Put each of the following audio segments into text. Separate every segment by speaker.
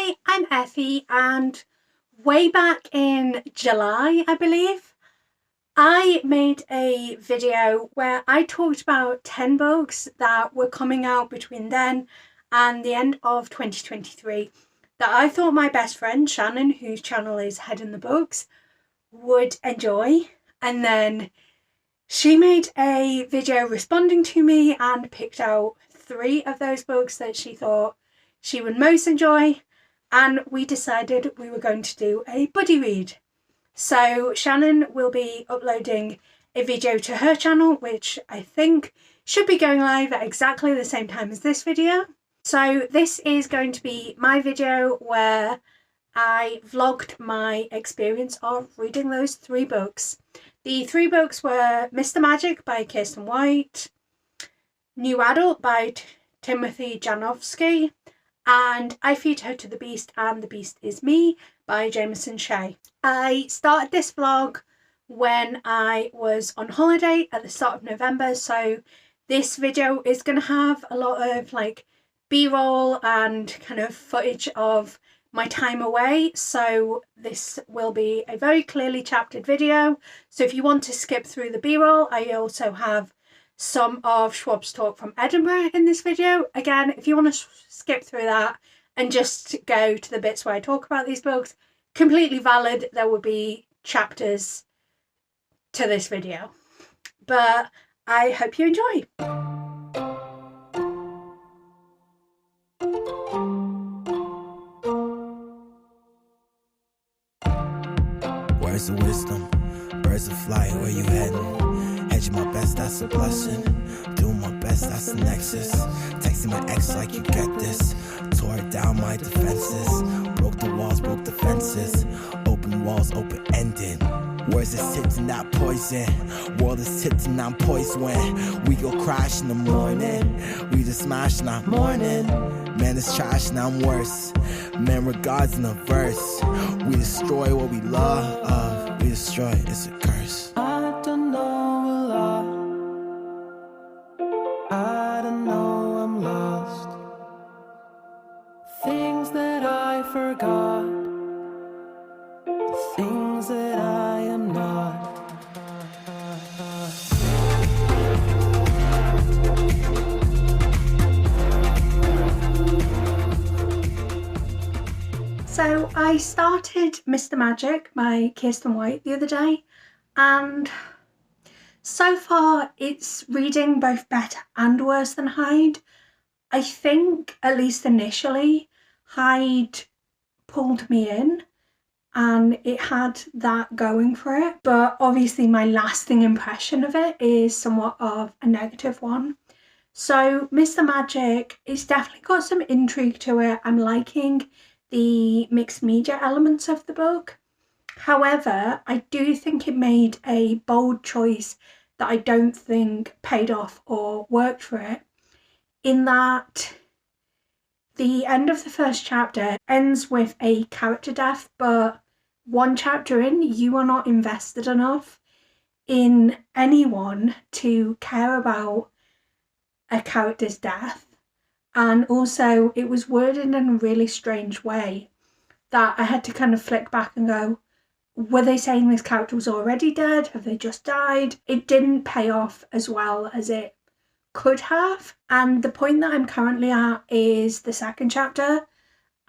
Speaker 1: Hi, I'm Effie, and way back in July, I believe, I made a video where I talked about 10 books that were coming out between then and the end of 2023 that I thought my best friend Shannon, whose channel is Head in the Books, would enjoy. And then she made a video responding to me and picked out 3 of those books that she thought she would most enjoy, and we decided we were going to do a buddy read. So Shannon will be uploading a video to her channel, which I think should be going live at exactly the same time as this video. So this is going to be my video where I vlogged my experience of reading those 3 books. The 3 books were Mr. Magic by Kirsten White, New Adult by Timothy Janowski, and I Feed Her to the Beast and the Beast Is Me by Jameson Shea. I started this vlog when I was on holiday at the start of November, so this video is going to have a lot of like b-roll and kind of footage of my time away, so this will be a very clearly chaptered video. So if you want to skip through the b-roll, I also have some of Schwab's talk from Edinburgh in this video. Again, if you want to skip through that and just go to the bits where I talk about these books, completely valid. There will be chapters to this video, but I hope you enjoy.
Speaker 2: Where's the wisdom? Birds of flight, where you heading? Hedging my best, that's a blessing. Doing my best, that's the nexus. Texting my ex like you get this. Tore down my defenses. Broke the walls, broke the fences. Open walls, open-ended. Where's the sitting that poison? World is sitting on poison when we go crash in the morning. We just smash not morning. Man is trash and I'm worse. Man regards in a verse. We destroy what we love. We destroy, it's a curse. I don't know a lot. I don't know, I'm lost. Things that I forgot. The things that I am not.
Speaker 1: So I started Mr. Magic by Kirsten White the other day, and so far it's reading both better and worse than Hyde. I think, at least initially, Hyde pulled me in and it had that going for it, but obviously my lasting impression of it is somewhat of a negative one. So Mr. Magic, it's definitely got some intrigue to it. I'm liking the mixed media elements of the book. However, I do think it made a bold choice that I don't think paid off or worked for it, in that the end of the first chapter ends with a character death, but 1 chapter in, you are not invested enough in anyone to care about a character's death. And also it was worded in a really strange way that I had to kind of flick back and go, were they saying this character was already dead? Have they just died? It didn't pay off as well as it could have. And the point that I'm currently at is the 2nd chapter,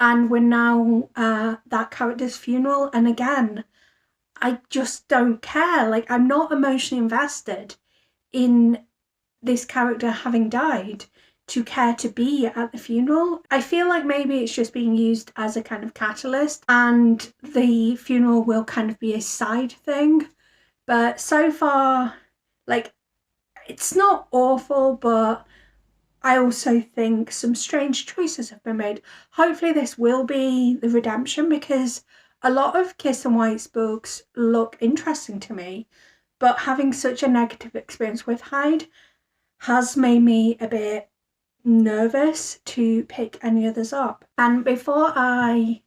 Speaker 1: and we're now at that character's funeral. And again, I just don't care. Like, I'm not emotionally invested in this character having died to care to be at the funeral. I feel like maybe it's just being used as a kind of catalyst and the funeral will kind of be a side thing. But so far, like, it's not awful, but I also think some strange choices have been made. Hopefully this will be the redemption, because a lot of Kirsten White's books look interesting to me, but having such a negative experience with Hyde has made me a bit nervous to pick any others up. And before I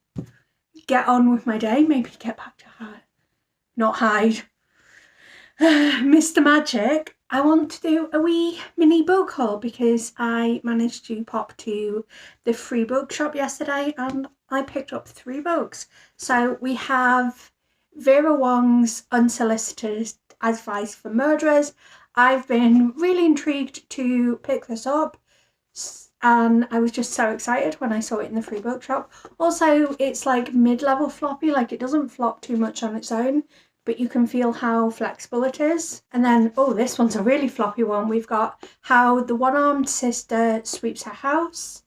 Speaker 1: get on with my day, maybe get back to Hyde, Mr. Magic, I want to do a wee mini book haul because I managed to pop to the free bookshop yesterday and I picked up 3 books. So we have Vera Wong's Unsolicited Advice for Murderers. I've been really intrigued to pick this up, and I was just so excited when I saw it in the free bookshop. Also, it's like mid-level floppy, like it doesn't flop too much on its own, but you can feel how flexible it is. And then, oh, this one's a really floppy one. We've got How the One-Armed Sister Sweeps Her House.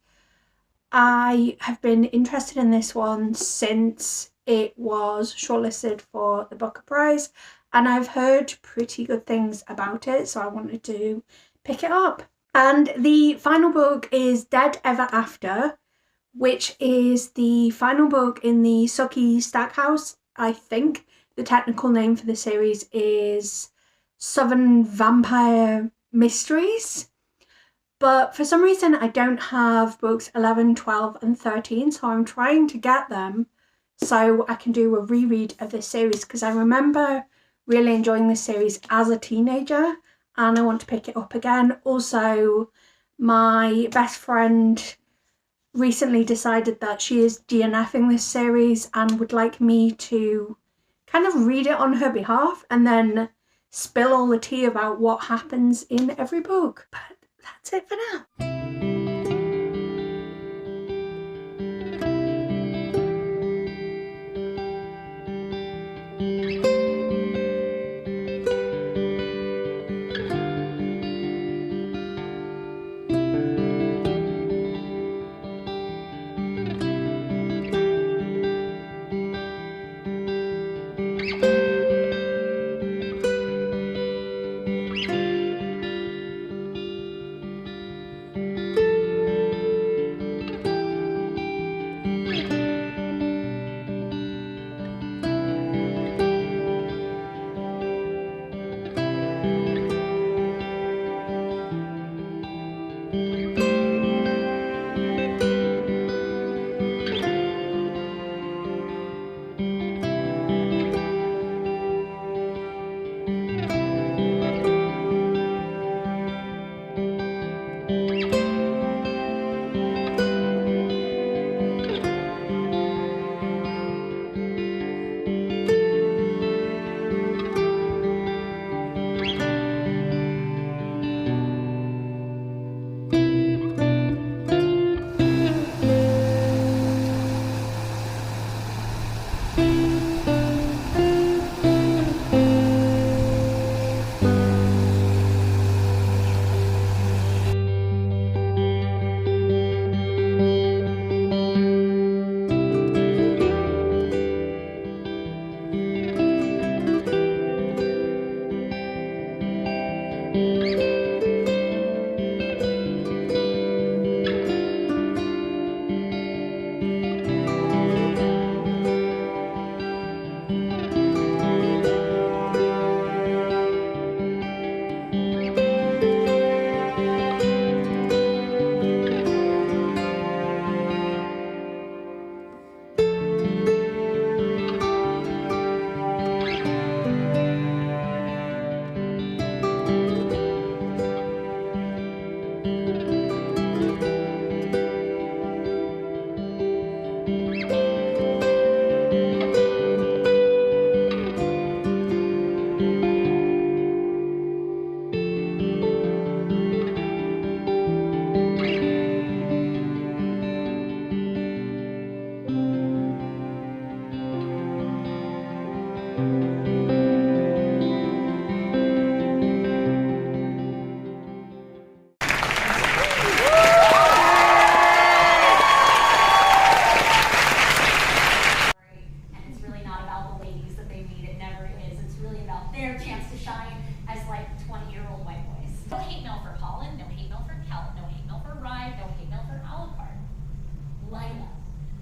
Speaker 1: I have been interested in this one since it was shortlisted for the Booker Prize, and I've heard pretty good things about it, so I wanted to pick it up. And the final book is Dead Ever After, which is the final book in the Sookie Stackhouse. I think the technical name for the series is Southern Vampire Mysteries. But for some reason I don't have books 11, 12 and 13, so I'm trying to get them so I can do a reread of this series, because I remember really enjoying this series as a teenager and I want to pick it up again. Also, my best friend recently decided that she is DNFing this series and would like me to kind of read it on her behalf and then spill all the tea about what happens in every book. But that's it for now.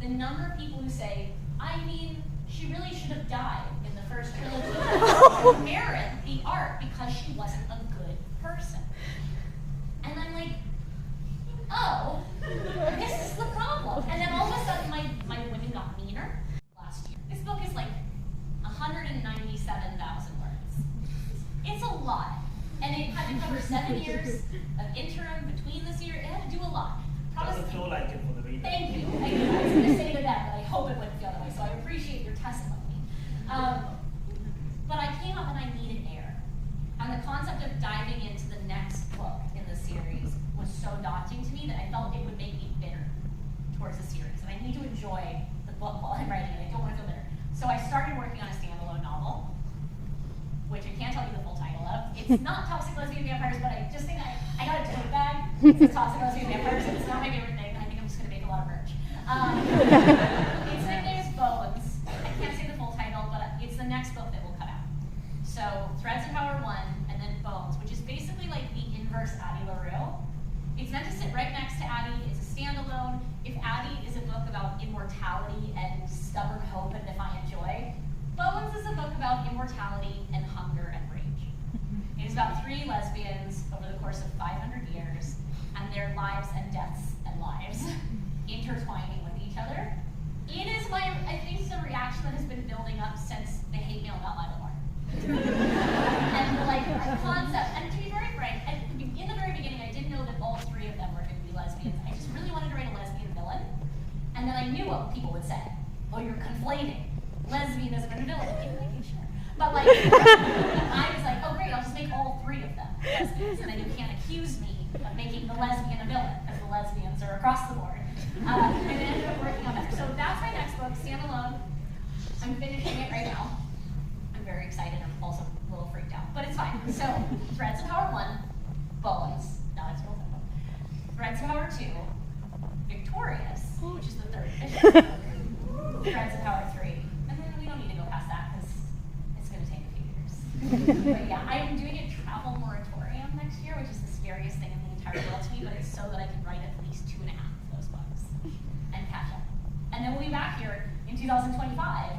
Speaker 3: the number of people who say, I mean, she really should have died in the first trilogy, merit the art because she wasn't a good person. And I'm like, oh, this is the problem. And then all of a sudden my women got meaner last year. This book is like 197,000 words. It's a lot. And it had to cover 7 years of interim between this year. It had to do a lot.
Speaker 4: Doesn't feel like it for the reader.
Speaker 3: Thank you. I was going to say to that, but I It's not toxic lesbian vampires, but I just think I got a tote bag. It says toxic lesbian vampires, and it's not my favorite thing. I think I'm just going to make a lot of merch. Its nickname is Bones. I can't say the full title, but it's the next book that we'll cut out. So Threads of Power 1, and then Bones, which is basically like the inverse Addie LaRue. It's meant to sit right next to Addie. It's a standalone. If Addie is a book about immortality and stubborn hope and defiant joy, Bones is a book about immortality and hunger and rage. It is about 3 lesbians over the course of 500 years and their lives and deaths and lives intertwining with each other. It is I think the reaction that has been building up since the hate mail about Lila Moore. And like the concept, and to be very frank, in the very beginning I didn't know that all 3 of them were going to be lesbians. I just really wanted to write a lesbian villain. And then I knew what people would say. Oh, you're conflating lesbianism and villain. People like, sure. But like, I was like, oh great, I'll just make all 3 of them lesbians. And then you can't accuse me of making the lesbian a villain, because the lesbians are across the board. And it ended up working on that. So that's my next book, Standalone. I'm finishing it right now. I'm very excited. I'm also a little freaked out, but it's fine. So, Threads of Power 1, Bones. No, it's real simple. Threads of Power 2, Victorious, which is the 3rd edition. Threads of Power 3. And then we don't need to go past that because it's going to take a few years. But yeah, I am doing a travel moratorium next year, which is the scariest thing in the entire world to me, but it's so that I can write at least 2.5 of those books and catch up. And then we'll be back here in 2025,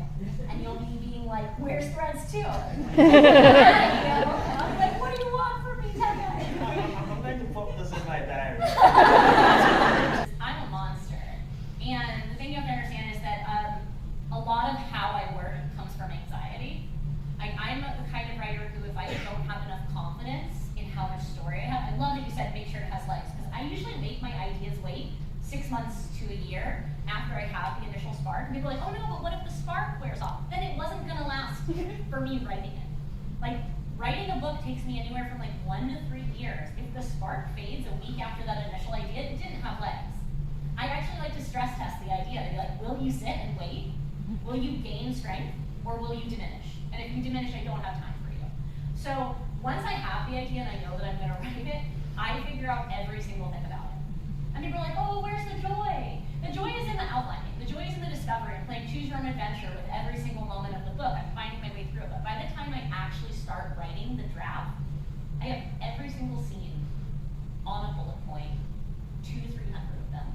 Speaker 3: and you'll be being like, where's Threads 2? And I'll be like, what do you want from me, Tega?
Speaker 4: I'm going to put this in my diary.
Speaker 3: I'm a monster. And the thing you have to understand is that a lot of how I work comes from anxiety. I'm the kind of writer who, if I don't have enough confidence in how much story I have, I love that you said make sure it has legs, because I usually make my ideas wait 6 months to a year after I have the initial spark. And people are like, oh no, but what if the spark wears off? Then it wasn't going to last for me writing it. Like, writing a book takes me anywhere from like 1 to 3 years. If the spark fades a week after that initial idea, it didn't have legs. I actually like to stress test the idea. To be like, will you sit and wait? Will you gain strength? Or will you diminish? And if you diminish, I don't have time for you. So once I have the idea and I know that I'm going to write it, I figure out every single thing about it. And people are like, oh, where's the joy? The joy is in the outlining. The joy is in the discovery. I'm playing choose your own adventure with every single moment of the book. I'm finding my way through it. But by the time I actually start writing the draft, I have every single scene on a bullet point, 200 to 300 of them,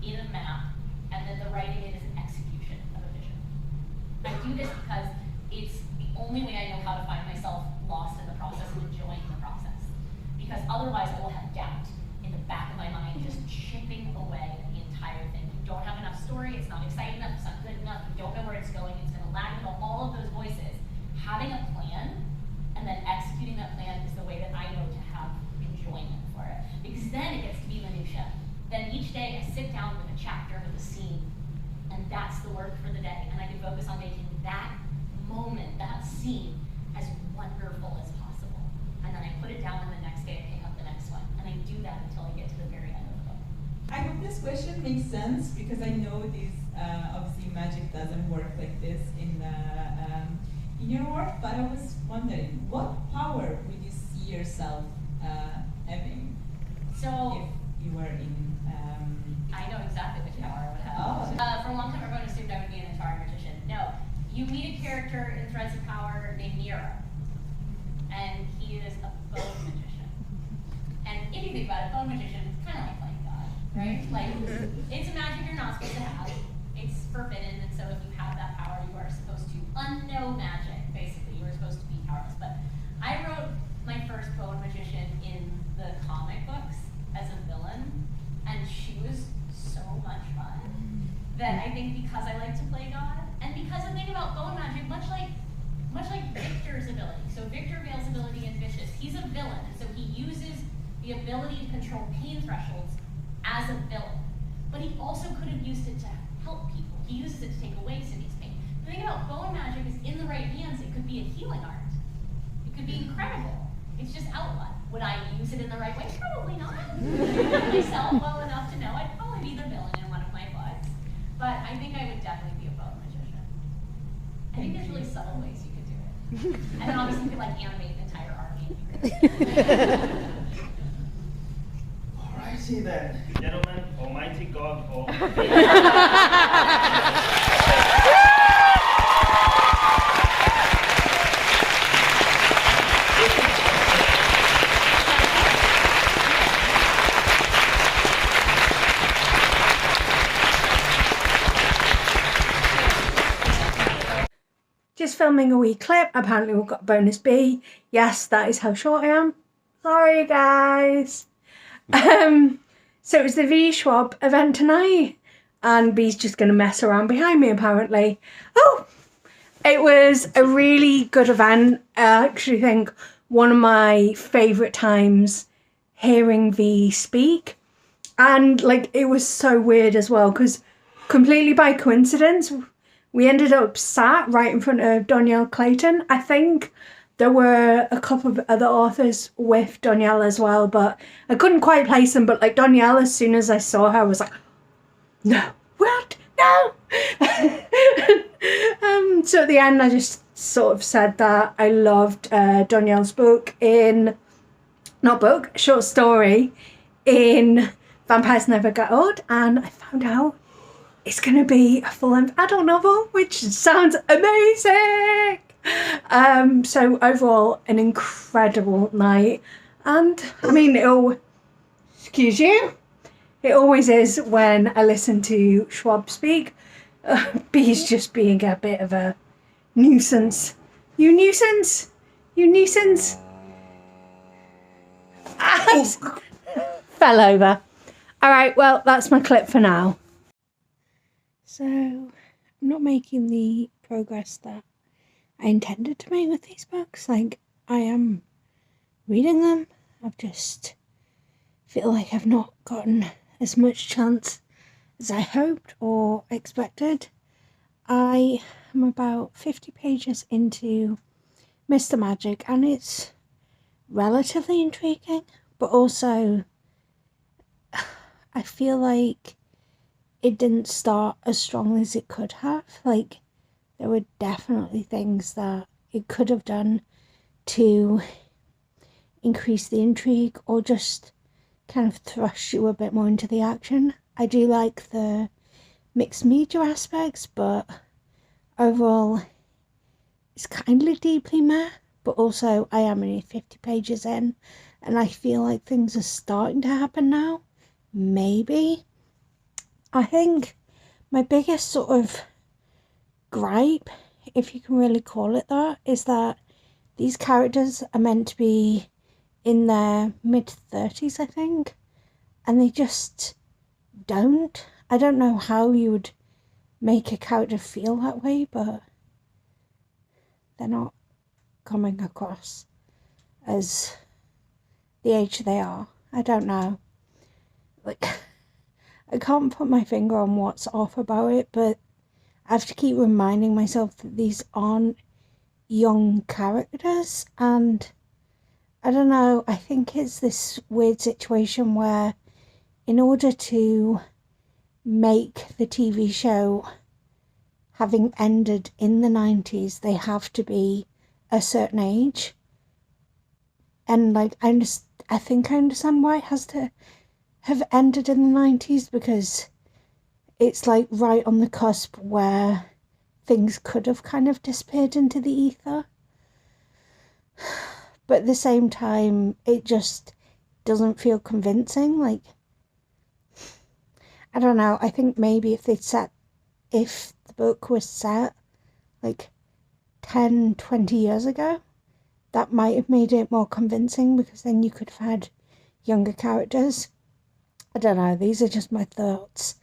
Speaker 3: in a map, and then the writing it is an execution of a vision. I do this because it's the only way I know how to find myself lost in the process and enjoying the process. Because otherwise I will have doubt in the back of my mind just chipping away at the entire thing. You don't have enough story, it's not exciting enough, it's not good enough, you don't know where it's going, it's gonna lag with all of those voices. Having a plan and then executing that plan is the way that I know to have enjoyment for it. Because then it gets to be minutia. Then each day I sit down with a chapter, with a scene, and that's the work for the day. And I can focus on making that moment, that scene, as wonderful as possible. And then I put it down, and the next day I pick up the next one. And I do that until I get to the very end of the book.
Speaker 5: I hope this question makes sense, because I know this, obviously magic doesn't work like this in your work, but I was wondering, what power would you see yourself having
Speaker 3: So,
Speaker 5: if you were in...
Speaker 3: I know exactly which power I would have.
Speaker 5: Oh.
Speaker 3: For a long time, everyone assumed I would be an entire magician. No. You meet a character in Threads of Power named Nero, and he is a bone magician. And if you think about it, bone magician is kind of like playing God, right? Like, it's a magic you're not supposed to have. It's forbidden, and so if you have that power, you are supposed to unknow magic, basically. You are supposed to be powerless. But I wrote my first bone magician in the comic books as a villain, and she was so much fun that I think because I like to play God, and because the thing about bone magic, much like Victor's ability. So Victor Vale's ability in Vicious, he's a villain, and so he uses the ability to control pain thresholds as a villain. But he also could have used it to help people. He uses it to take away Cindy's pain. The thing about bone magic is, in the right hands, it could be a healing art. It could be incredible. It's just outlet. Would I use it in the right way? Probably not. I know myself well enough to know I'd probably be the villain in one of my books. But I think I would definitely be a bone magician. I think there's really subtle ways you could do it. And then obviously you could like animate an entire army
Speaker 4: Alrighty then, gentlemen, Almighty God, all.
Speaker 1: Just filming a wee clip. Apparently we've got a bonus B. Yes, that is how short I am. Sorry, guys. So it was the V Schwab event tonight, and B's just going to mess around behind me, apparently. Oh, it was a really good event. I actually think one of my favourite times hearing V speak. And, like, it was so weird as well, because completely by coincidence, we ended up sat right in front of Donielle Clayton. I think there were a couple of other authors with Donielle as well, but I couldn't quite place them. But like Donielle, as soon as I saw her, I was like, no, what? No! So at the end, I just sort of said that I loved Donielle's short story in Vampires Never Get Old, and I found out it's going to be a full-length adult novel, which sounds amazing. So overall, an incredible night. And I mean, excuse you, it always is when I listen to Schwab speak. B's just being a bit of a nuisance. You nuisance? You nuisance? Fell over. All right, well, that's my clip for now. So, I'm not making the progress that I intended to make with these books. Like, I am reading them. I've just feel like I've not gotten as much chance as I hoped or expected. I am about 50 pages into Mr. Magic, and it's relatively intriguing, but also I feel like it didn't start as strongly as it could have. Like, there were definitely things that it could have done to increase the intrigue or just kind of thrust you a bit more into the action. I do like the mixed media aspects, but overall it's kind of deeply meh. But also I am only 50 pages in, and I feel like things are starting to happen now. Maybe. I think my biggest sort of gripe, if you can really call it that, is that these characters are meant to be in their mid-30s, I think, and they just don't. I don't know how you would make a character feel that way, but they're not coming across as the age they are. I don't know. Like, I can't put my finger on what's off about it, but I have to keep reminding myself that these aren't young characters, and I don't know, I think it's this weird situation where in order to make the TV show, having ended in the 90s, they have to be a certain age. And like, I think I understand why it has to have ended in the 90s, because it's like right on the cusp where things could have kind of disappeared into the ether. But at the same time, it just doesn't feel convincing. Like, I don't know, I think maybe if the book was set like 10, 20 years ago, that might have made it more convincing, because then you could have had younger characters. I don't know, these are just my thoughts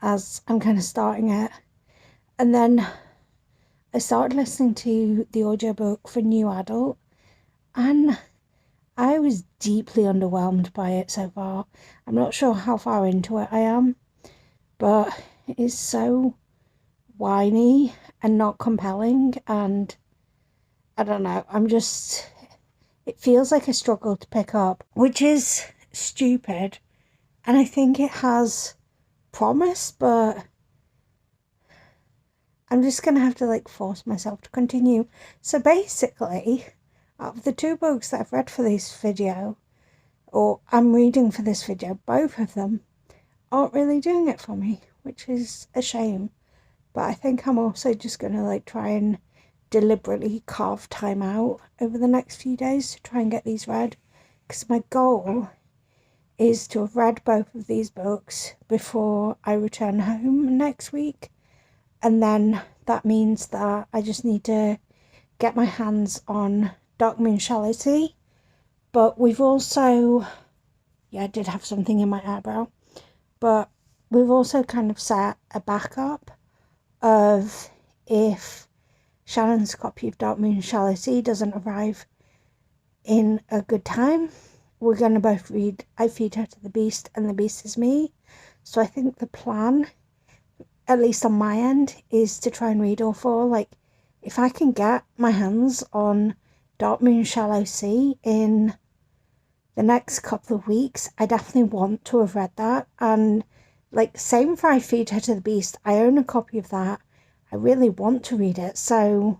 Speaker 1: as I'm kind of starting it. And then I started listening to the audiobook for New Adult, and I was deeply underwhelmed by it so far. I'm not sure how far into it I am, but it's so whiny and not compelling, and I don't know, it feels like a struggle to pick up, which is stupid. And I think it has promise, but I'm just going to have to like force myself to continue. So basically, Out of the 2 books that I've read for this video, or I'm reading for this video, both of them aren't really doing it for me, which is a shame. But I think I'm also just going to like try and deliberately carve time out over the next few days to try and get these read, because my goal is to have read both of these books before I return home next week. And then that means that I just need to get my hands on Dark Moon Shallow. But we've also, yeah, I did have something in my eyebrow, but we've also kind of set a backup of if Shannon's copy of Dark Moon Shallow Sea doesn't arrive in a good time, we're going to both read I Feed Her to the Beast and The Beast Is Me. So I think the plan, at least on my end, is to try and read all 4. Like, if I can get my hands on Dark Moon Shallow Sea in the next couple of weeks, I definitely want to have read that. And like, same for I Feed Her to the Beast. I own a copy of that. I really want to read it, so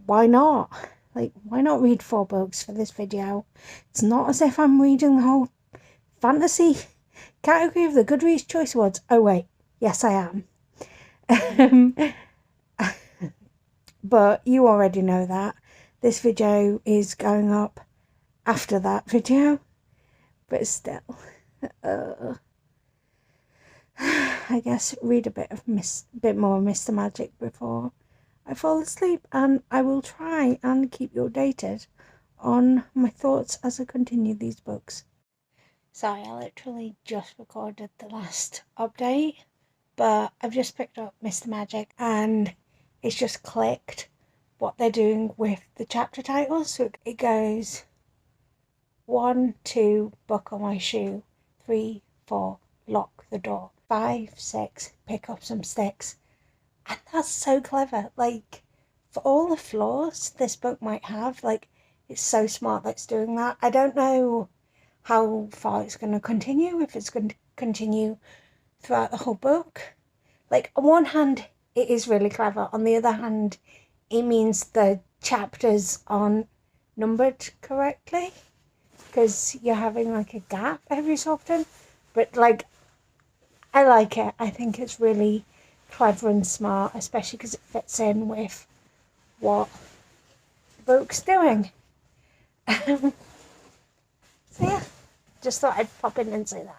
Speaker 1: why not? Like, why not read 4 books for this video? It's not as if I'm reading the whole fantasy category of the Goodreads Choice Awards. Oh wait, yes I am. But you already know that. This video is going up after that video. But still, I guess read a bit more of Mr. Magic before I fall asleep, and I will try and keep you updated on my thoughts as I continue these books. Sorry, I literally just recorded the last update, but I've just picked up Mr. Magic and it's just clicked what they're doing with the chapter titles. So it goes 1, 2, buckle my shoe, 3, 4, lock the door, 5, 6, pick up some sticks. And that's so clever. Like, for all the flaws this book might have, like, it's so smart that it's doing that. I don't know how far it's going to continue, if it's going to continue throughout the whole book. Like, on one hand, it is really clever. On the other hand, it means the chapters aren't numbered correctly, because you're having, like, a gap every so often. But, like, I like it. I think it's really clever and smart, especially because it fits in with what the book's doing. So yeah, just thought I'd pop in and say that.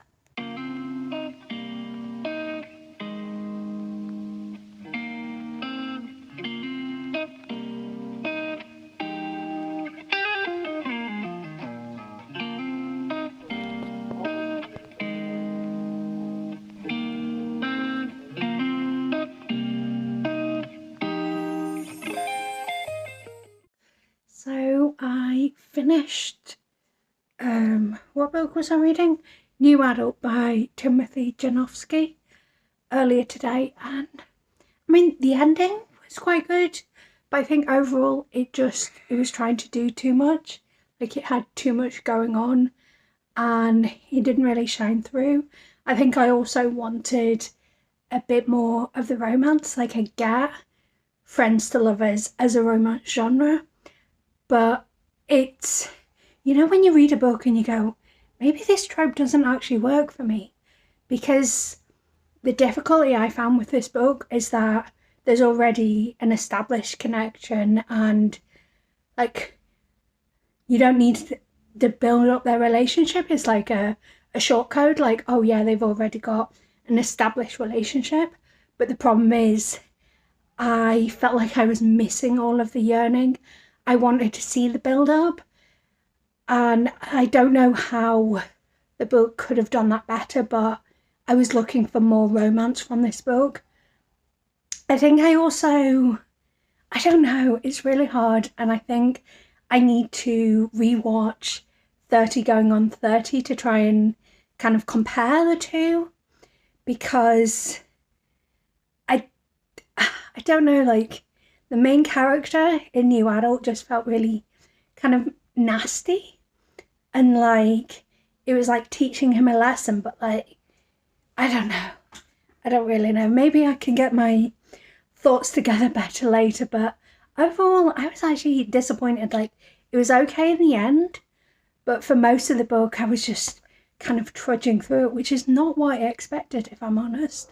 Speaker 1: So I finished, what book was I reading? New Adult by Timothy Janofsky earlier today, and I mean, the ending was quite good, but I think overall it was trying to do too much. Like, it had too much going on and it didn't really shine through. I think I also wanted a bit more of the romance. Like, I get Friends to Lovers as a romance genre, but it's, you know, when you read a book and you go, maybe this trope doesn't actually work for me, because the difficulty I found with this book is that there's already an established connection, and like, you don't need to build up their relationship. It's like a short code, like, oh yeah, they've already got an established relationship. But the problem is, I felt like I was missing all of the yearning. I wanted to see the build up, and I don't know how the book could have done that better, but I was looking for more romance from this book. I think I don't know, it's really hard, and I think I need to rewatch 30 Going on 30 to try and kind of compare the two, because I don't know, like, the main character in New Adult just felt really kind of nasty, and like, it was like teaching him a lesson, but like, I don't know. I don't really know. Maybe I can get my thoughts together better later, but overall, I was actually disappointed. Like, it was okay in the end, but for most of the book I was just kind of trudging through it, which is not what I expected, if I'm honest.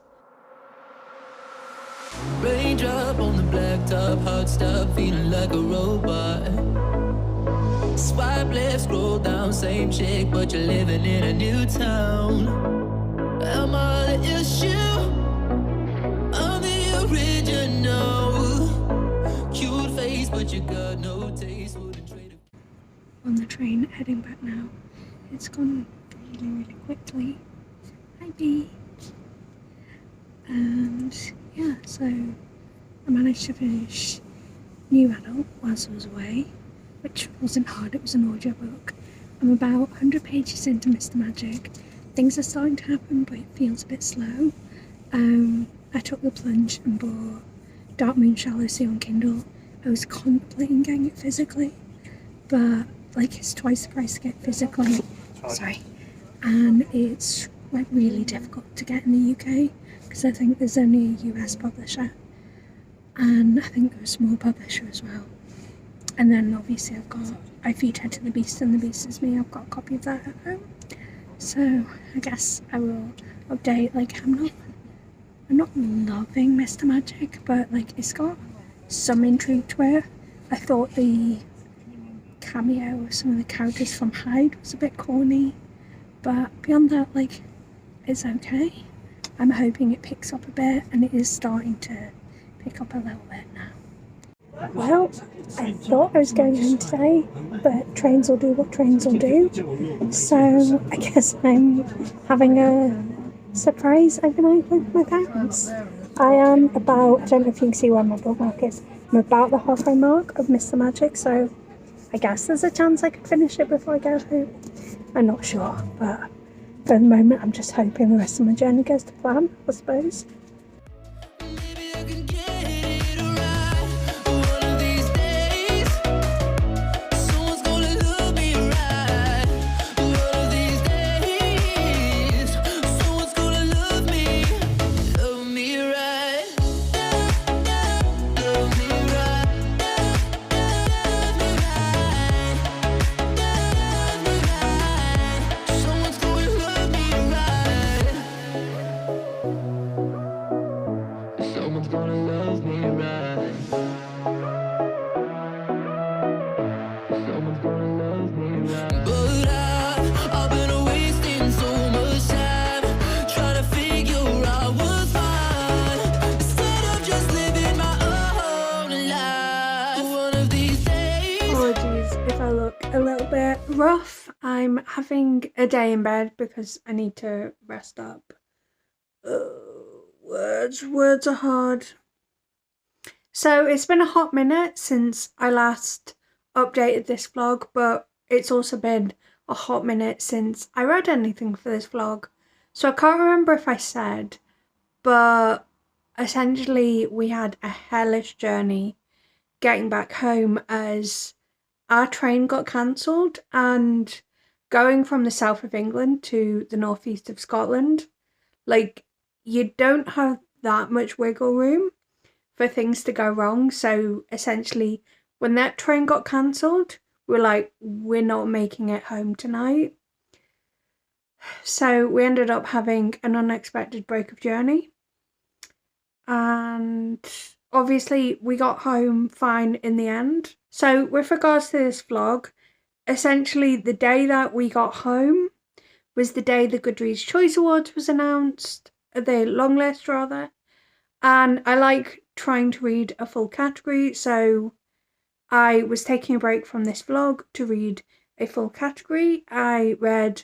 Speaker 2: Raindrop on the blacktop, heart stop, feeling like a robot. Swipe left, scroll down, same chick, but you're living in a new town. Am I the issue? I'm the original. Cute face, but you got no taste. Wouldn't trade it.
Speaker 1: On the train heading back now. It's gone really quickly. Hi B. And yeah, so I managed to finish New Adult whilst I was away, which wasn't hard, it was an audiobook. I'm about 100 pages into Mr. Magic. Things are starting to happen, but it feels a bit slow. I took the plunge and bought Dark Moon Shallow Sea on Kindle. I was contemplating getting it physically, but like it's twice the price to get physically. Sorry. And it's like really difficult to get in the UK because I think there's only a US publisher, and I think there's a small publisher as well. And then obviously I've got I Feed Her to the Beast and the Beast is Me. I've got a copy of that at home. So I guess I will update. Like I'm not loving Mr. Magic, but like it's got some intrigue to it. I thought the cameo of some of the characters from Hyde was a bit corny, but beyond that, like, it's okay. I'm hoping it picks up a bit, and it is starting to pick up a little bit now. Well, I thought I was going home today, but trains will do what trains will do. So I guess I'm having a surprise overnight with my parents. I am about, I don't know if you can see where my bookmark is, I'm about the halfway mark of Mr. Magic, so I guess there's a chance I could finish it before I go home. I'm not sure, but for the moment I'm just hoping the rest of my journey goes to plan, I suppose.
Speaker 2: Maybe I can get it right. One of these days, someone's gonna love me right. One of these days, someone's gonna love me right. Love me right. Love me right. Someone's gonna love me right. Someone's gonna love me right. Someone's gonna love me right. But I've been wasting so much time trying to figure out what's fine instead of just living my own life. One of these days.
Speaker 1: Apologies if I look a little bit rough. I'm having a day in bed because I need to rest up. Words are hard. So it's been a hot minute since I last updated this vlog, but it's also been a hot minute since I read anything for this vlog. So I can't remember if I said, but essentially we had a hellish journey getting back home as our train got cancelled, and going from the south of England to the northeast of Scotland, like, you don't have that much wiggle room for things to go wrong. So essentially when that train got cancelled, we're like, we're not making it home tonight. So we ended up having an unexpected break of journey, and obviously we got home fine in the end. So with regards to this vlog, essentially the day that we got home was the day the Goodreads Choice Awards was announced, the long list rather, and I like trying to read a full category, so I was taking a break from this vlog to read a full category. I read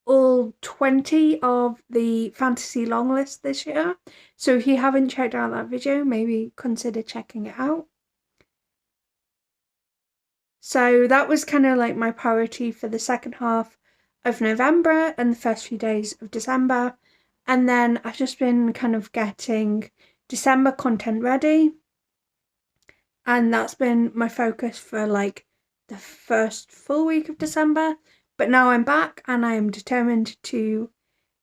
Speaker 1: all 20 of the fantasy long list this year, so if you haven't checked out that video, maybe consider checking it out. So that was kind of like my priority for the second half of November and the first few days of December. And then I've just been kind of getting December content ready. And that's been my focus for like the first full week of December. But now I'm back and I am determined to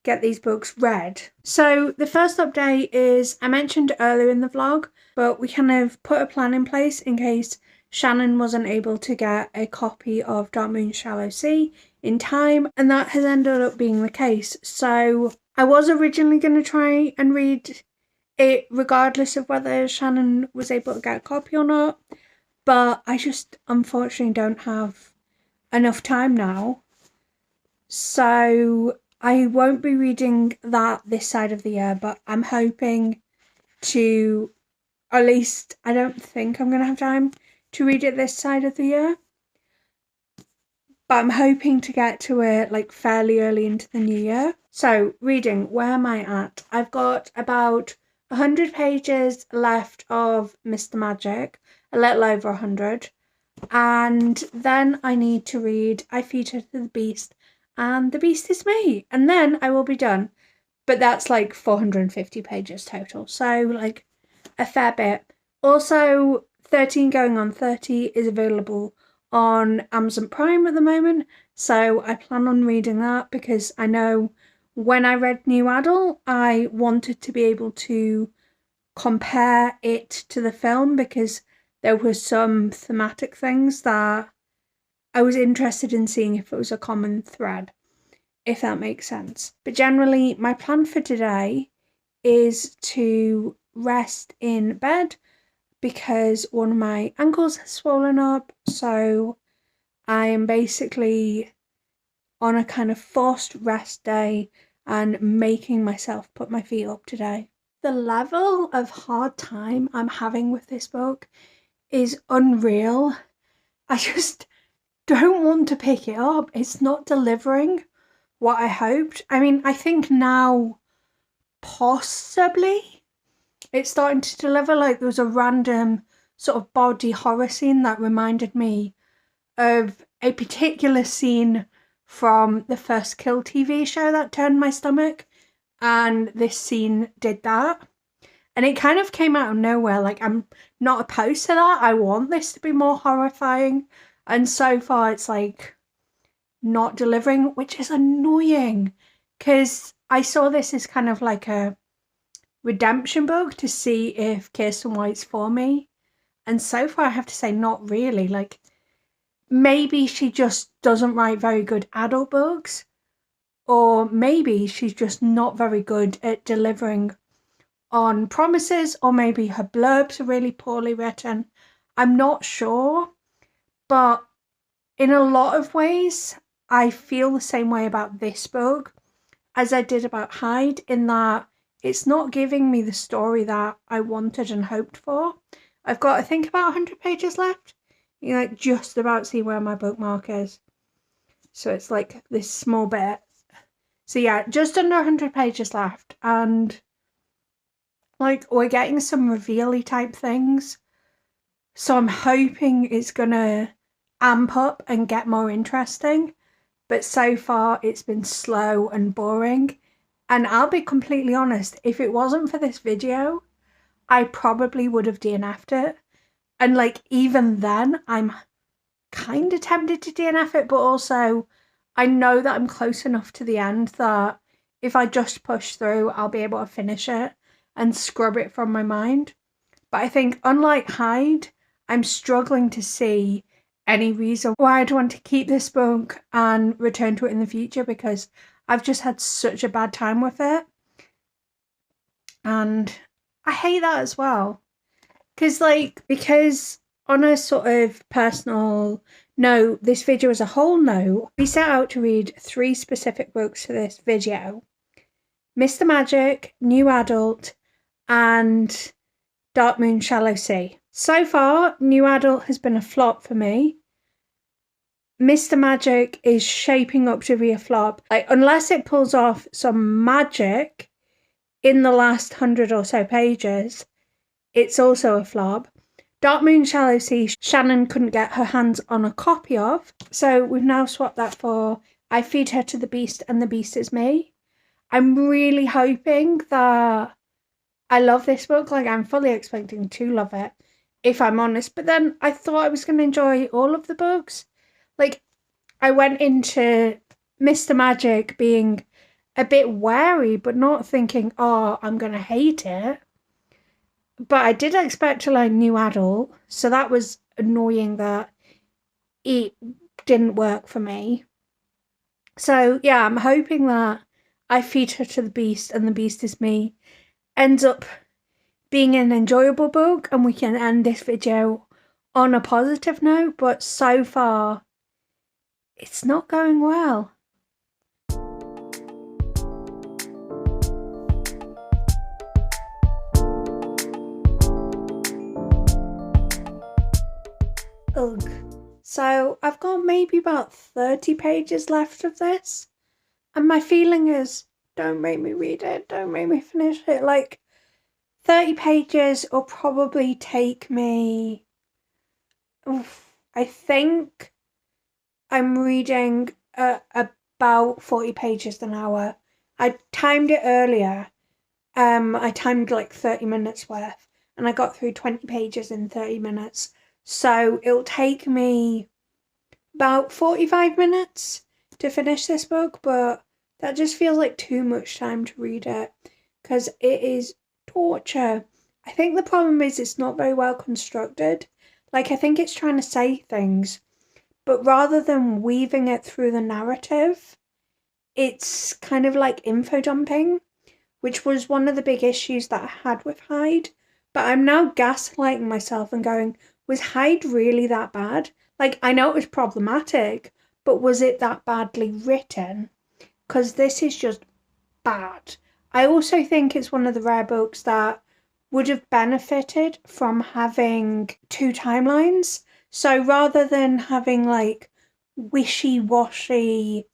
Speaker 1: get these books read. So the first update is, I mentioned earlier in the vlog, but we kind of put a plan in place in case Shannon wasn't able to get a copy of Dark Moon Shallow Sea in time, and that has ended up being the case. So I was originally going to try and read it regardless of whether Shannon was able to get a copy or not, but I just unfortunately don't have enough time now. So I won't be reading that this side of the year, but I'm hoping to, at least I don't think I'm going to have time to read it this side of the year. But I'm hoping to get to it like fairly early into the new year. So reading, where am I at? I've got about 100 pages left of Mr. Magic, a little over 100. And then I need to read I Feed Her to the Beast and The Beast Is Me. And then I will be done. But that's like 450 pages total. So like a fair bit. Also, 13 Going on 30 is available on Amazon Prime at the moment. So I plan on reading that because I know when I read New Adult, I wanted to be able to compare it to the film because there were some thematic things that I was interested in seeing if it was a common thread, if that makes sense. But generally, my plan for today is to rest in bed because one of my ankles has swollen up. So I am basically on a kind of forced rest day and making myself put my feet up today. The level of hard time I'm having with this book is unreal. I just don't want to pick it up. It's not delivering what I hoped. I mean, I think now possibly it's starting to deliver. Like there was a random sort of body horror scene that reminded me of a particular scene from the First Kill TV show that turned my stomach, and this scene did that. And it kind of came out of nowhere. Like, I'm not opposed to that. I want this to be more horrifying. And so far it's like not delivering, which is annoying because I saw this as kind of like a redemption book to see if Kirsten White's for me. And so far I have to say not really. Like, maybe she just doesn't write very good adult books, or maybe she's just not very good at delivering on promises, or maybe her blurbs are really poorly written. I'm not sure, but in a lot of ways, I feel the same way about this book as I did about Hyde, in that it's not giving me the story that I wanted and hoped for. I've got, I think, about 100 pages left. You know, just about see where my bookmark is. So it's like this small bit. So yeah, just under 100 pages left. And like, we're getting some reveal-y type things. So I'm hoping it's gonna amp up and get more interesting. But so far it's been slow and boring. And I'll be completely honest, if it wasn't for this video, I probably would have DNF'd it. And like, even then, I'm kind of tempted to DNF it, but also I know that I'm close enough to the end that if I just push through, I'll be able to finish it and scrub it from my mind. But I think, unlike Hyde, I'm struggling to see any reason why I'd want to keep this book and return to it in the future, because I've just had such a bad time with it. And I hate that as well. Because on a sort of personal note, this video as a whole note, we set out to read 3 specific books for this video. Mr. Magic, New Adult, and Dark Moon Shallow Sea. So far, New Adult has been a flop for me. Mr. Magic is shaping up to be a flop. Like, unless it pulls off some magic in the last 100 or so pages, it's also a flop. Dark Moon Shallow Sea, Shannon couldn't get her hands on a copy of, so we've now swapped that for I Feed Her to the Beast and The Beast Is Me. I'm really hoping that I love this book. Like, I'm fully expecting to love it, if I'm honest. But then I thought I was going to enjoy all of the books. Like, I went into Mr. Magic being a bit wary, but not thinking, oh, I'm going to hate it. But I did expect to like new adult, so that was annoying that it didn't work for me. So yeah, I'm hoping that I feed her to the Beast and the Beast is me ends up being an enjoyable book and we can end this video on a positive note, but so far it's not going well. Ugh. So I've got maybe about 30 pages left of this, and my feeling is, don't make me read it, don't make me finish it. Like, 30 pages will probably take me, I think I'm reading about 40 pages an hour. I timed it earlier. I timed like 30 minutes worth, and I got through 20 pages in 30 minutes. So it'll take me about 45 minutes to finish this book, but that just feels like too much time to read it because it is torture. I think the problem is it's not very well constructed. Like, I think it's trying to say things, but rather than weaving it through the narrative, it's kind of like info dumping, which was one of the big issues that I had with Hyde. But I'm now gaslighting myself and going, was Hyde really that bad? Like, I know it was problematic, but was it that badly written? Because this is just bad. I also think it's one of the rare books that would have benefited from having two timelines. So rather than having like wishy-washy,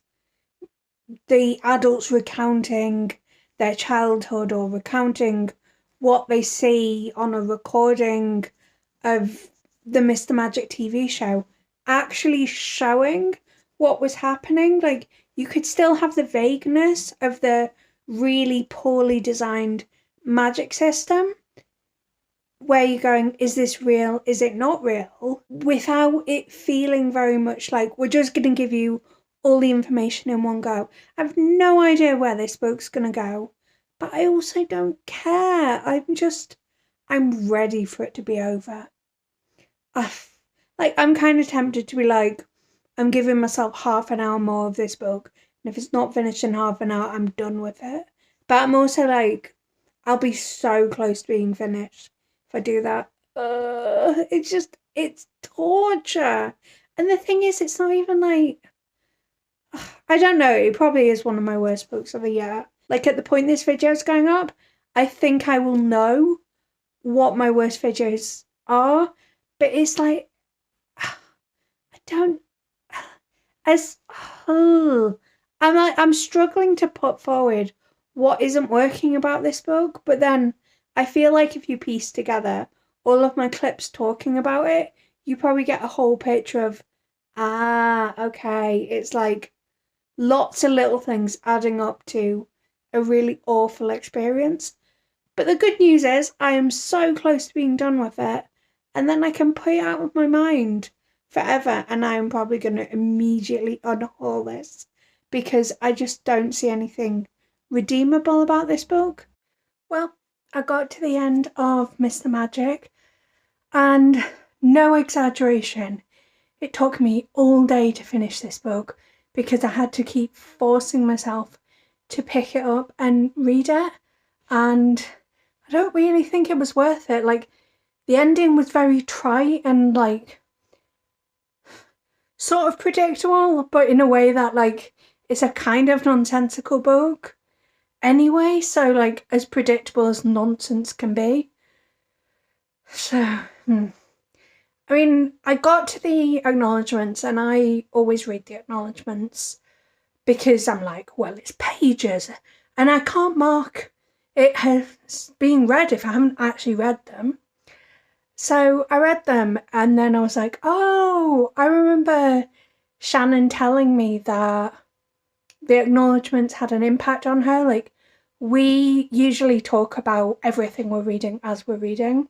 Speaker 1: the adults recounting their childhood or recounting what they see on a recording of the Mr. Magic TV show, actually showing what was happening. Like, you could still have the vagueness of the really poorly designed magic system where you're going, is this real? Is it not real? Without it feeling very much like we're just going to give you all the information in one go. I have no idea where this book's going to go, but I also don't care. I'm ready for it to be over. I'm kind of tempted to be like, I'm giving myself half an hour more of this book, and if it's not finished in half an hour, I'm done with it. But I'm also like, I'll be so close to being finished if I do that. It's torture. And the thing is, it's not even like, I don't know, it probably is one of my worst books of the year. Like, at the point this video is going up, I think I will know what my worst videos are, but it's like, I'm struggling to put forward what isn't working about this book, but then I feel like if you piece together all of my clips talking about it, you probably get a whole picture of, okay, it's like lots of little things adding up to a really awful experience. But the good news is I am so close to being done with it, and then I can put it out of my mind forever, and I'm probably going to immediately unhaul this because I just don't see anything redeemable about this book. Well, I got to the end of Mr. Magic, and no exaggeration, it took me all day to finish this book because I had to keep forcing myself to pick it up and read it, and I don't really think it was worth it. Like, the ending was very trite and like sort of predictable, but in a way that like it's a kind of nonsensical book anyway, so like as predictable as nonsense can be. So I mean, I got to the acknowledgements, and I always read the acknowledgements because I'm like, well, it's pages and I can't mark it has been read if I haven't actually read them. So I read them, and then I was like, oh, I remember Shannon telling me that the acknowledgements had an impact on her. Like, we usually talk about everything we're reading as we're reading,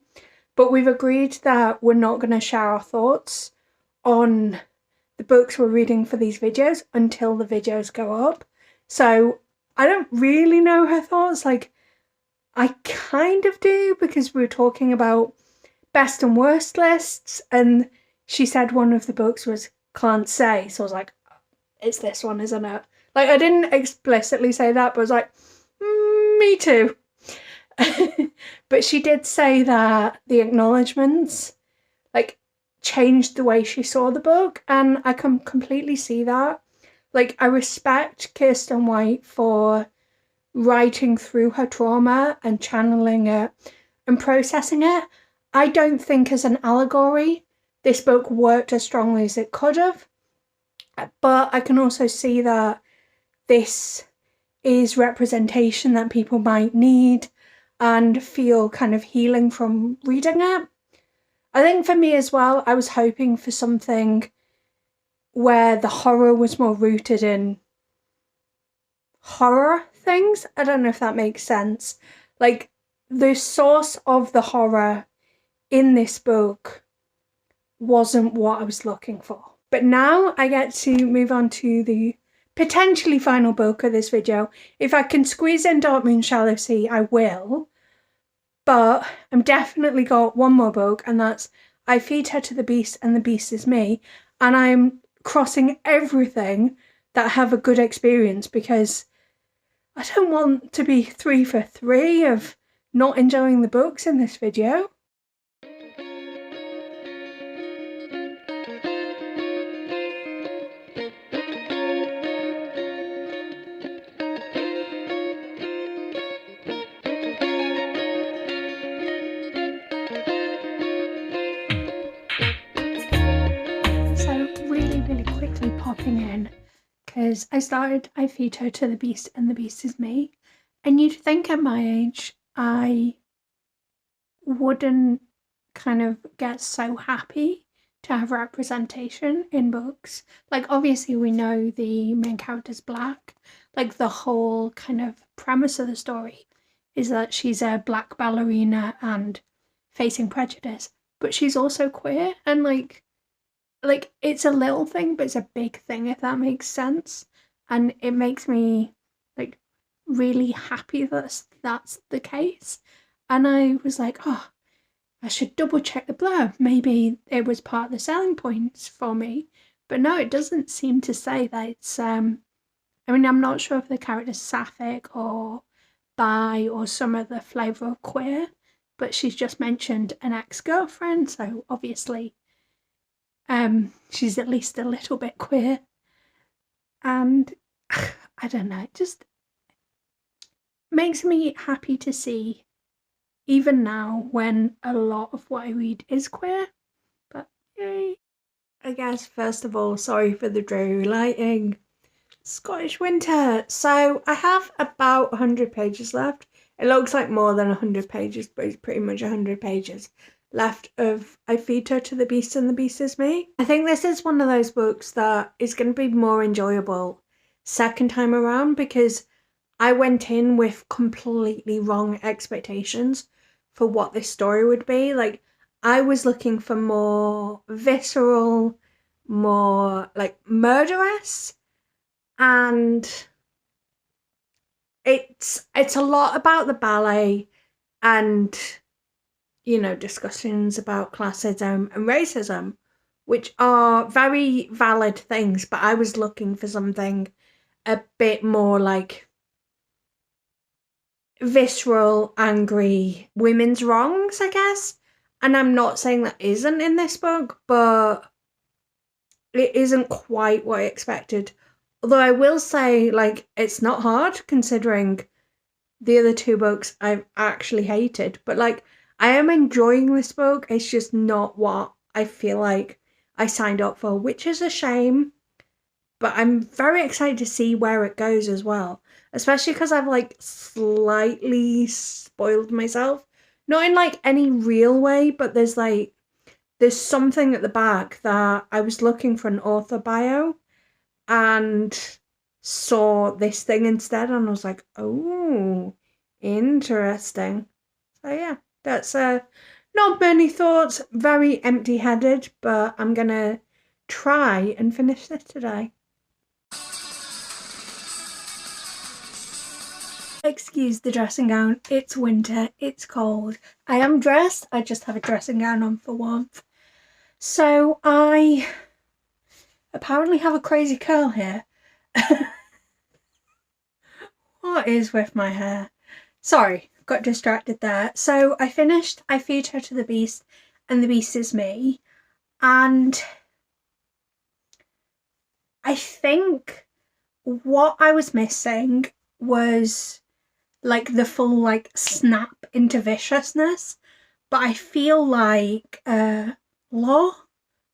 Speaker 1: but we've agreed that we're not going to share our thoughts on the books we're reading for these videos until the videos go up. So I don't really know her thoughts. Like, I kind of do, because we were talking about best and worst lists, and she said one of the books was Can't Say, so I was like, it's this one, isn't it? Like, I didn't explicitly say that, but I was like, me too. But she did say that the acknowledgements, like, changed the way she saw the book, and I can completely see that. Like, I respect Kirsten White for writing through her trauma and channeling it and processing it. I don't think as an allegory this book worked as strongly as it could have, but I can also see that this is representation that people might need and feel kind of healing from reading it. I think for me as well, I was hoping for something where the horror was more rooted in horror things. I don't know if that makes sense. Like, the source of the horror in this book wasn't what I was looking for. But now I get to move on to the potentially final book of this video. If I can squeeze in Dark Moon Shallow Sea, I will. But I'm definitely got one more book, and that's I Feed Her to the Beast and the Beast is Me. And I'm crossing everything that have a good experience, because I don't want to be 3 for 3 of not enjoying the books in this video. Popping in, because I started I Feed Her to the Beast and the Beast is Me, and you'd think at my age I wouldn't kind of get so happy to have representation in books. Like, obviously we know the main character's black, like the whole kind of premise of the story is that she's a black ballerina and facing prejudice, but she's also queer, and like it's a little thing, but it's a big thing, if that makes sense. And it makes me like really happy that that's the case. And I was like, oh, I should double check the blurb. Maybe it was part of the selling points for me. But no, it doesn't seem to say that it's I mean, I'm not sure if the character's sapphic or bi or some other flavour of queer, but she's just mentioned an ex-girlfriend, so obviously she's at least a little bit queer. And I don't know, it just makes me happy to see, even now when a lot of what I read is queer. But yay. I guess first of all, sorry for the dreary lighting. Scottish winter. So I have about 100 pages left. It looks like more than 100 pages, but it's pretty much 100 pages left of I Feed Her to the Beast and the Beast is Me. I think this is one of those books that is going to be more enjoyable second time around, because I went in with completely wrong expectations for what this story would be. Like, I was looking for more visceral, more like murderous, and it's a lot about the ballet and, you know, discussions about classism and racism, which are very valid things, but I was looking for something a bit more like visceral, angry women's wrongs, I guess. And I'm not saying that isn't in this book, but it isn't quite what I expected. Although I will say, like, it's not hard considering the other two books I've actually hated. But, like, I am enjoying this book. It's just not what I feel like I signed up for, which is a shame. But I'm very excited to see where it goes as well. Especially because I've, like, slightly spoiled myself. Not in, like, any real way, but there's something at the back that I was looking for an author bio and saw this thing instead, and I was like, oh, interesting. So yeah, that's not many thoughts, very empty-headed, but I'm gonna try and finish this today. Excuse the dressing gown. It's winter. It's cold. I am dressed. I just have a dressing gown on for warmth. So I apparently have a crazy curl here. What is with my hair? Sorry, got distracted there. So I finished I Feed Her to the Beast and the Beast is Me. And I think what I was missing was like the full like snap into viciousness, but I feel like Laure,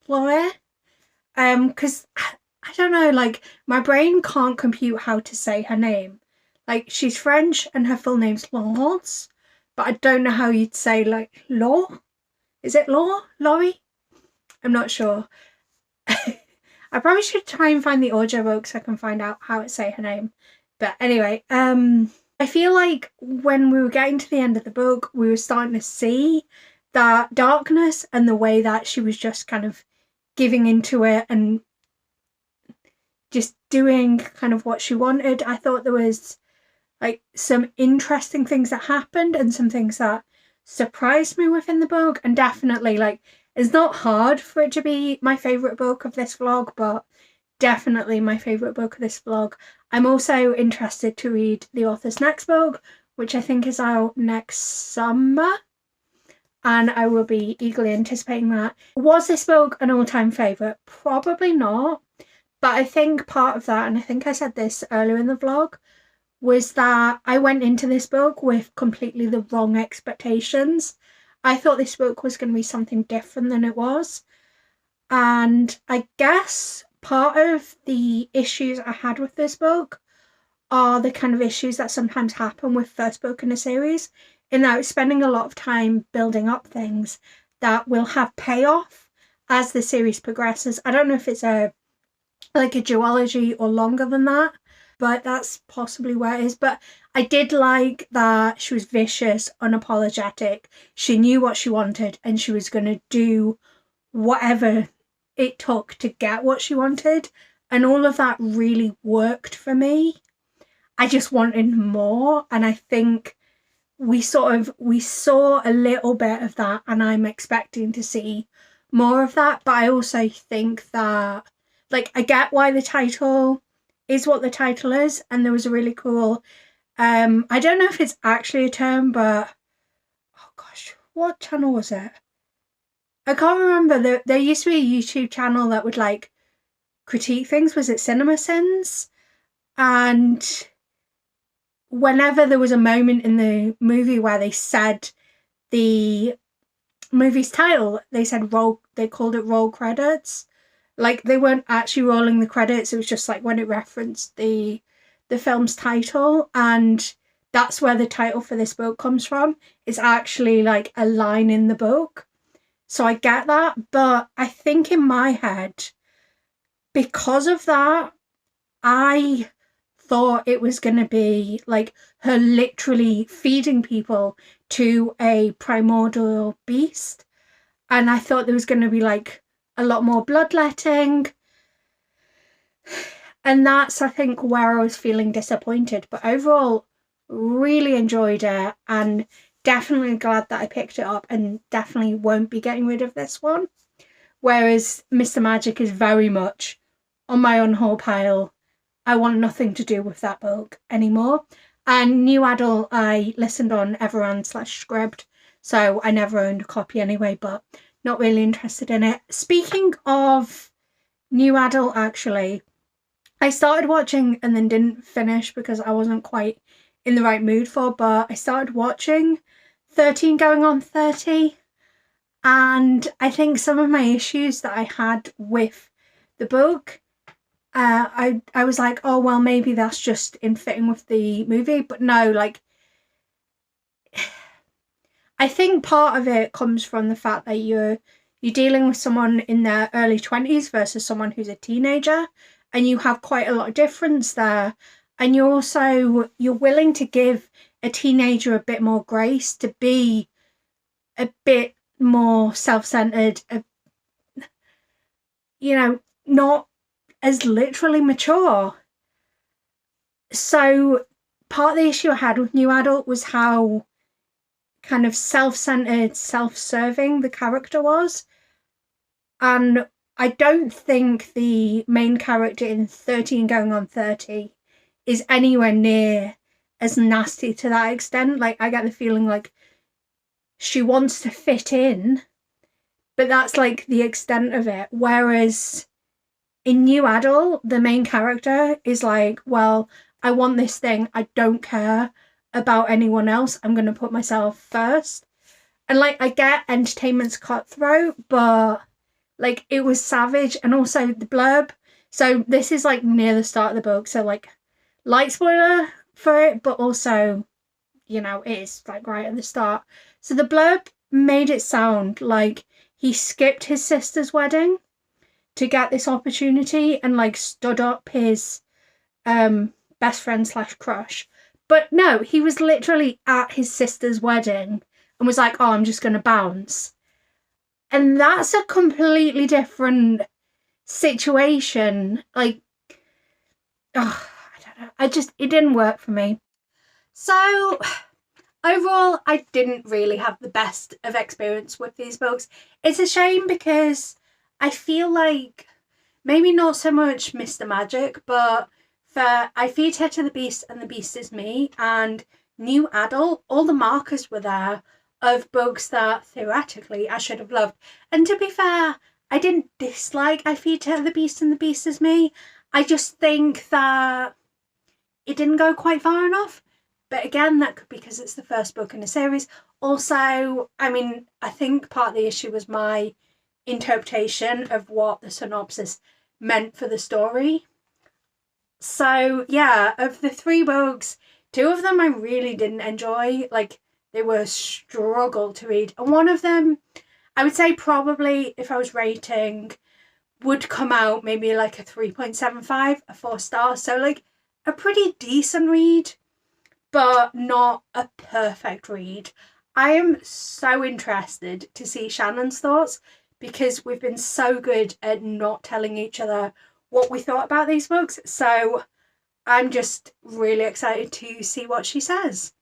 Speaker 1: because I don't know, like my brain can't compute how to say her name. Like she's French and her full name's Laurence, but I don't know how you'd say like Laure. Is it Laure? Laurie? I'm not sure. I probably should try and find the audiobook so I can find out how to say her name. But anyway, I feel like when we were getting to the end of the book, we were starting to see that darkness and the way that she was just kind of giving into it and just doing kind of what she wanted. I thought there was like some interesting things that happened and some things that surprised me within the book, and definitely like it's not hard for it to be my favourite book of this vlog, but definitely my favourite book of this vlog. I'm also interested to read the author's next book, which I think is out next summer, and I will be eagerly anticipating that. Was this book an all-time favourite? Probably not, but I think part of that, and I think I said this earlier in the vlog, was that I went into this book with completely the wrong expectations. I thought this book was going to be something different than it was. And I guess part of the issues I had with this book are the kind of issues that sometimes happen with first book in a series, in that it's spending a lot of time building up things that will have payoff as the series progresses. I don't know if it's a duology or longer than that, but that's possibly where it is. But I did like that she was vicious, unapologetic. She knew what she wanted and she was going to do whatever it took to get what she wanted. And all of that really worked for me. I just wanted more. And I think we saw a little bit of that, and I'm expecting to see more of that. But I also think that, like, I get why the title is what the title is, and there was a really cool I don't know if it's actually a term, but oh gosh, what channel was it? I can't remember. There used to be a YouTube channel that would like critique things. Was it Cinema Sins? And whenever there was a moment in the movie where they said the movie's title, they said they called it roll credits. Like they weren't actually rolling the credits, it was just like when it referenced the film's title, and that's where the title for this book comes from. It's actually like a line in the book. So I get that, but I think in my head, because of that, I thought it was going to be like her literally feeding people to a primordial beast, and I thought there was going to be like a lot more bloodletting, and that's I think where I was feeling disappointed. But overall, really enjoyed it, and definitely glad that I picked it up, and definitely won't be getting rid of this one. Whereas Mr. Magic is very much on my on-haul pile. I want nothing to do with that book anymore. And New Adult I listened on Everand/Scribd, so I never owned a copy anyway, but not really interested in it. Speaking of New Adult, actually, I started watching and then didn't finish because I wasn't quite in the right mood for, but I started watching 13 Going on 30, and I think some of my issues that I had with the book, I was like, oh well, maybe that's just in fitting with the movie, but no, like I think part of it comes from the fact that you're dealing with someone in their early 20s versus someone who's a teenager, and you have quite a lot of difference there. And you're willing to give a teenager a bit more grace, to be a bit more self-centered, not as literally mature. So part of the issue I had with New Adult was how kind of self-centered, self-serving the character was. And I don't think the main character in 13 Going on 30 is anywhere near as nasty to that extent. Like, I get the feeling like she wants to fit in, but that's like the extent of it. Whereas in New Adult, the main character is like, well, I want this thing. I don't care about anyone else. I'm going to put myself first. And like, I get entertainment's cutthroat, but like, it was savage. And also the blurb. So this is like near the start of the book. So like, light spoiler for it, but also, you know, it is like right at the start. So the blurb made it sound like he skipped his sister's wedding to get this opportunity and like stood up his best friend / crush. But no, he was literally at his sister's wedding and was like, oh, I'm just going to bounce. And that's a completely different situation. Like, oh, I don't know. It didn't work for me. So overall, I didn't really have the best of experience with these books. It's a shame because I feel like maybe not so much Mr. Magic, but for I Feed Her to the Beast and the Beast is Me and New Adult, all the markers were there of books that theoretically I should have loved. And to be fair, I didn't dislike I Feed Her the Beast and the Beast is Me. I just think that it didn't go quite far enough. But again, that could be because it's the first book in a series. Also, I mean, I think part of the issue was my interpretation of what the synopsis meant for the story. So yeah, of the 3 books, 2 of them I really didn't enjoy. Like, they were a struggle to read. And one of them, I would say probably, if I was rating, would come out maybe like a 3.75, a 4 star. So like a pretty decent read, but not a perfect read. I am so interested to see Shannon's thoughts because we've been so good at not telling each other what we thought about these books. So I'm just really excited to see what she says.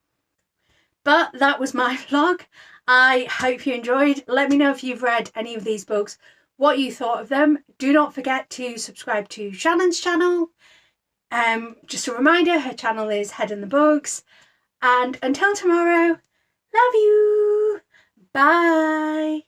Speaker 1: But that was my vlog. I hope you enjoyed. Let me know if you've read any of these books, what you thought of them. Do not forget to subscribe to Shannon's channel. Just a reminder, her channel is Head in the Books. And until tomorrow, love you. Bye.